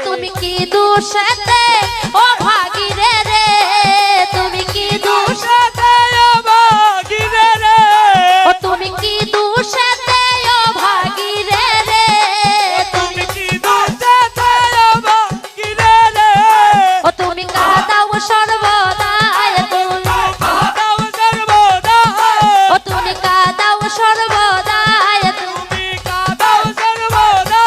তুমি কি দোষেতে ও ভাগিরে রে, তুমি কি দোষেতে ও ভাগিরে রে, ও তুমি কি দোষেতে ও ভাগিরে রে, তুমি কি দোষেতে ও ভাগিরে রে, ও তুমি কাঁদাও সর্বদা, তুমি কাঁদাও সর্বদা, ও তুমি কাঁদাও সর্বদা, তুমি কাঁদাও সর্বদা।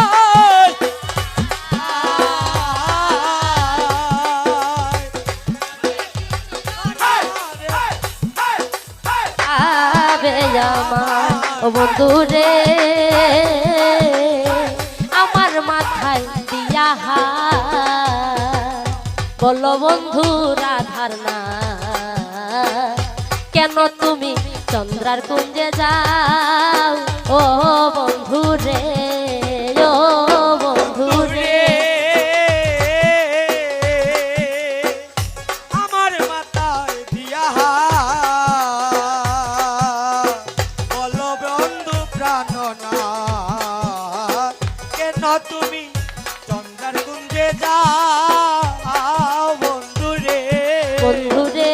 আবে আমার ও বন্ধু রে, আমার মাথায় দিয়া হাত, বলো বন্ধু রাধার না, কেন তুমি চন্দ্রার কুঞ্জে যাও ও বন্ধু রে, ও বন্ধু রে। আমার মাথায় দিয়া হাত, বলো বন্ধু প্রাণনাথ, কেন তুমি চন্দ্রার কুঞ্জে যাও বন্ধু রে, বন্ধু রে,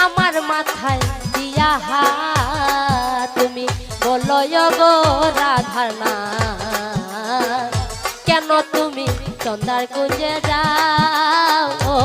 আমার মাথায় দিয়া হাত, তুমি বলো গো রাধার না, কেন তুমি চন্দ্রার কুঞ্জে যাও ও